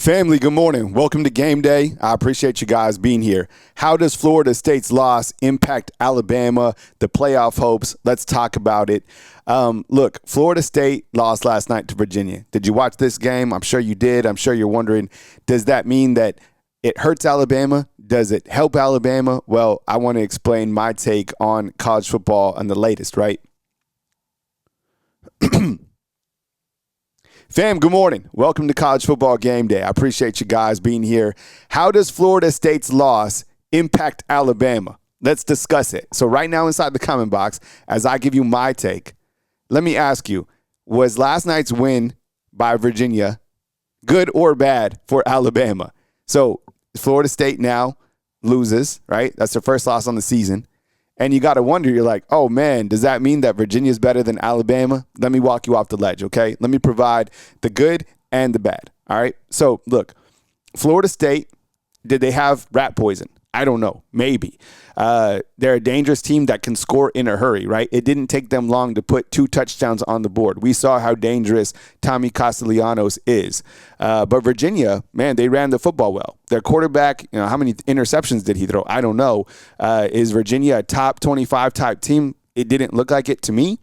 Family, good morning. Welcome to Game Day. I appreciate you guys being here. How does Florida State's loss impact Alabama, the playoff hopes? Let's talk about it. Look, Florida State lost last night to Virginia. Did you watch this game? I'm sure you did. I'm sure you're wondering, does that mean that it hurts Alabama? Does it help Alabama? Well, I want to explain my take on college football and the latest, right? Fam, good morning. Welcome to College Football Game Day. I appreciate you guys being here. How does Florida State's loss impact Alabama? Let's discuss it. So right now inside the comment box, as I give you my take, let me ask you, was last night's win by Virginia good or bad for Alabama? So Florida State now loses, right? That's their first loss on the season. And you got to wonder, you're like, oh, man, does that mean that Virginia's better than Alabama? Let me walk you off the ledge, okay? Let me provide the good and the bad, all right? So, look, Florida State, did they have rat poison? I don't know. Maybe. They're a dangerous team that can score in a hurry, right? It didn't take them long to put 2 touchdowns on the board. We saw how dangerous Tommy Castellanos is. But Virginia, man, they ran the football well. Their quarterback, how many interceptions did he throw? I don't know. Is Virginia a top 25 type team? It didn't look like it to me.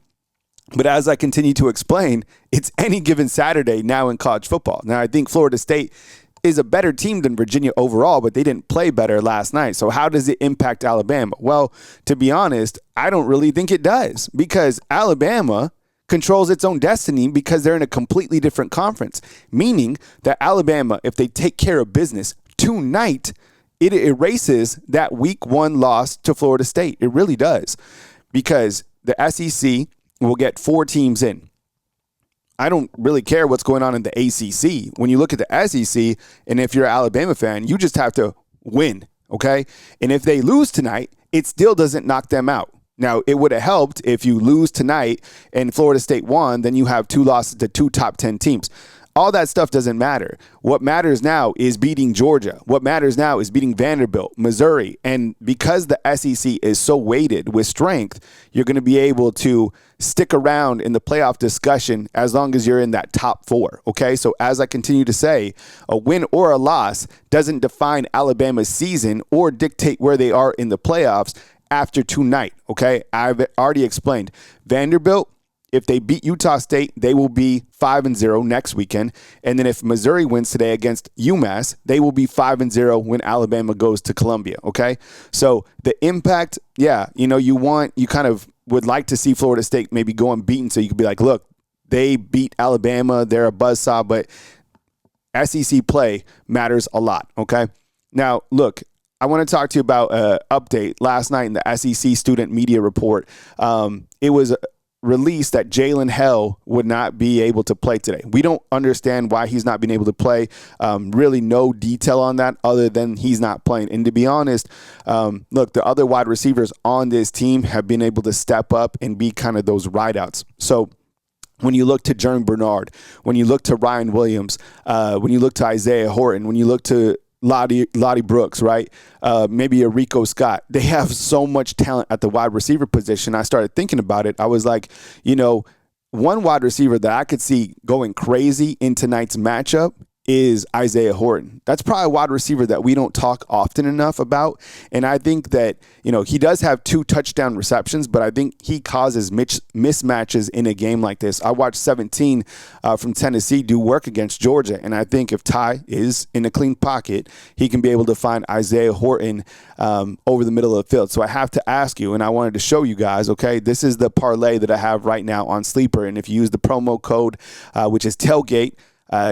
But as I continue to explain, it's any given Saturday now in college football. Now, I think Florida State is a better team than Virginia overall, but they didn't play better last night. So how does it impact Alabama? Well, to be honest, I don't really think it does, because Alabama controls its own destiny because they're in a completely different conference, meaning that Alabama, if they take care of business tonight, it erases that week 1 loss to Florida State. It really does, because the SEC will get 4 teams in. I don't really care what's going on in the ACC. When you look at the SEC, and if you're an Alabama fan, you just have to win, okay? And if they lose tonight, it still doesn't knock them out. Now, it would have helped if you lose tonight and Florida State won, then you have 2 losses to 2 top 10 teams. All that stuff doesn't matter. What matters now is beating Georgia. What matters now is beating Vanderbilt, Missouri. And because the SEC is so weighted with strength, you're going to be able to stick around in the playoff discussion as long as you're in that top 4. Okay, so as I continue to say, a win or a loss doesn't define Alabama's season or dictate where they are in the playoffs after tonight. Okay, I've already explained. Vanderbilt, if they beat Utah State, they will be 5-0 next weekend. And then if Missouri wins today against UMass, they will be 5-0 when Alabama goes to Columbia. Okay, so the impact, you kind of would like to see Florida State maybe go unbeaten, so you could be like, look, they beat Alabama, they're a buzzsaw, but SEC play matters a lot. Okay, now look, I want to talk to you about an update last night in the SEC Student Media Report. It was released that Jalen Hell would not be able to play today. We don't understand why he's not being able to play. Really no detail on that other than he's not playing. And to be honest, look, the other wide receivers on this team have been able to step up and be kind of those rideouts. So when you look to Jeremy Bernard, when you look to Ryan Williams, when you look to Isaiah Horton, when you look to Lottie Brooks, right? Maybe a Rico Scott. They have so much talent at the wide receiver position. I started thinking about it. I was like, one wide receiver that I could see going crazy in tonight's matchup is Isaiah Horton. That's probably a wide receiver that we don't talk often enough about. And I think that, he does have 2 touchdown receptions, but I think he causes mismatches in a game like this. I watched 17 from Tennessee do work against Georgia. And I think if Ty is in a clean pocket, he can be able to find Isaiah Horton over the middle of the field. So I have to ask you, and I wanted to show you guys, okay, this is the parlay that I have right now on Sleeper. And if you use the promo code, which is tailgate,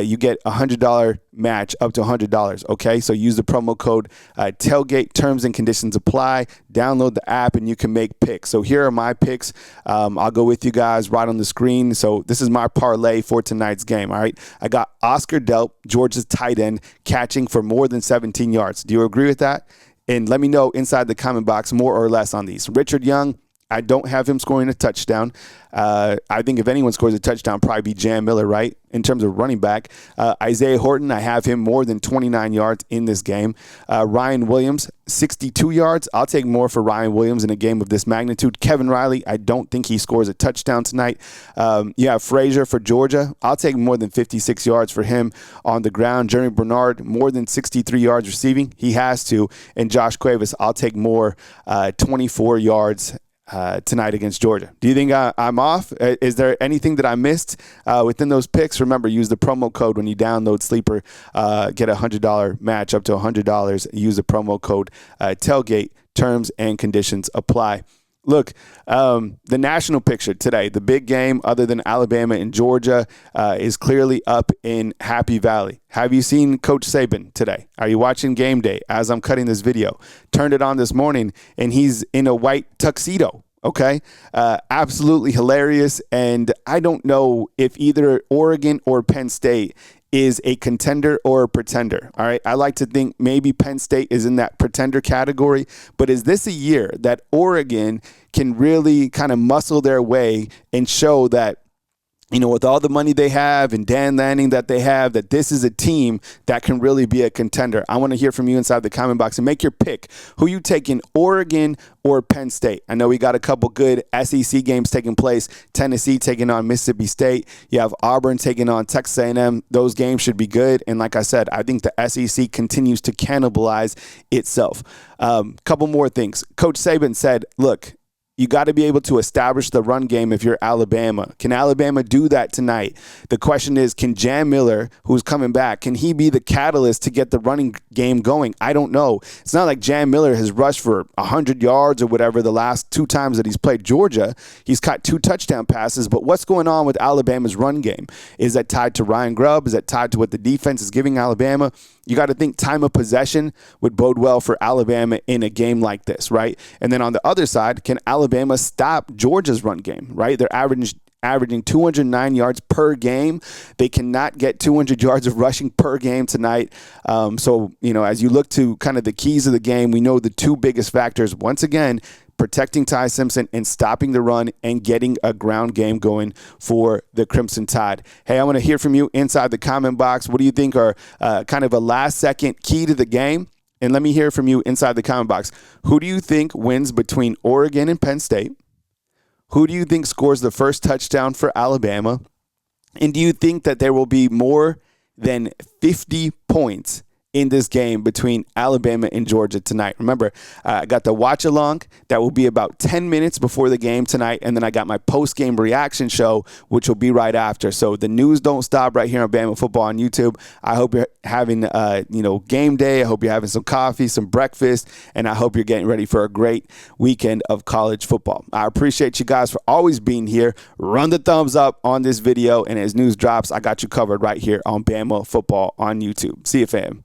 you get a $100 match up to $100. Okay, so use the promo code tailgate. Terms and conditions apply. Download the app and you can make picks. So here are my picks. I'll go with you guys right on the screen. So this is my parlay for tonight's game. All right, I got Oscar Delp, Georgia's tight end, catching for more than 17 yards. Do you agree with that? And let me know inside the comment box more or less on these. Richard Young, I don't have him scoring a touchdown. I think if anyone scores a touchdown, probably be Jam Miller, right? In terms of running back. Isaiah Horton, I have him more than 29 yards in this game. Ryan Williams, 62 yards. I'll take more for Ryan Williams in a game of this magnitude. Kevin Riley, I don't think he scores a touchdown tonight. You have Frazier for Georgia. I'll take more than 56 yards for him on the ground. Jeremy Bernard, more than 63 yards receiving. He has to. And Josh Cuevas, I'll take more, 24 yards tonight against Georgia. Do you think I'm off? Is there anything that I missed within those picks? Remember, use the promo code when you download Sleeper. Get a $100 match up to $100. Use the promo code tailgate. Terms and conditions apply. Look, the national picture today, the big game other than Alabama and Georgia is clearly up in Happy Valley. Have you seen Coach Saban today? Are you watching Game Day as I'm cutting this video? Turned it on this morning, and he's in a white tuxedo. Okay, absolutely hilarious. And I don't know if either Oregon or Penn State is a contender or a pretender. All right, I like to think maybe Penn State is in that pretender category, but is this a year that Oregon can really kind of muscle their way and show that, you know, with all the money they have and Dan Lanning that they have, that this is a team that can really be a contender? I want to hear from you inside the comment box and make your pick. Who you taking, Oregon or Penn State? I know we got a couple good SEC games taking place. Tennessee taking on Mississippi State. You have Auburn taking on Texas A&M. Those games should be good. And like I said, I think the SEC continues to cannibalize itself. Couple more things. Coach Saban said, look, you got to be able to establish the run game if you're Alabama. Can Alabama do that tonight? The question is, can Jam Miller, who's coming back, can he be the catalyst to get the running game going? I don't know. It's not like Jam Miller has rushed for 100 yards or whatever the last 2 times that he's played Georgia. He's caught 2 touchdown passes, but what's going on with Alabama's run game? Is that tied to Ryan Grubb? Is that tied to what the defense is giving Alabama? You got to think time of possession would bode well for Alabama in a game like this, right? And then on the other side, can Alabama stop Georgia's run game, right? They're averaging 209 yards per game. They cannot get 200 yards of rushing per game tonight. So, you know, as you look to kind of the keys of the game, we know the 2 biggest factors, once again, protecting Ty Simpson and stopping the run and getting a ground game going for the Crimson Tide. Hey, I want to hear from you inside the comment box. What do you think are kind of a last-second key to the game? And let me hear from you inside the comment box. Who do you think wins between Oregon and Penn State? Who do you think scores the first touchdown for Alabama? And do you think that there will be more than 50 points in this game between Alabama and Georgia tonight? Remember, I got the watch along that will be about 10 minutes before the game tonight, and then I got my post-game reaction show, which will be right after. So the news don't stop right here on Bama Football on YouTube. I hope you're having game day. I hope you're having some coffee, some breakfast, and I hope you're getting ready for a great weekend of college football. I appreciate you guys for always being here. Run the thumbs up on this video, and as news drops, I got you covered right here on Bama Football on YouTube. See you, fam.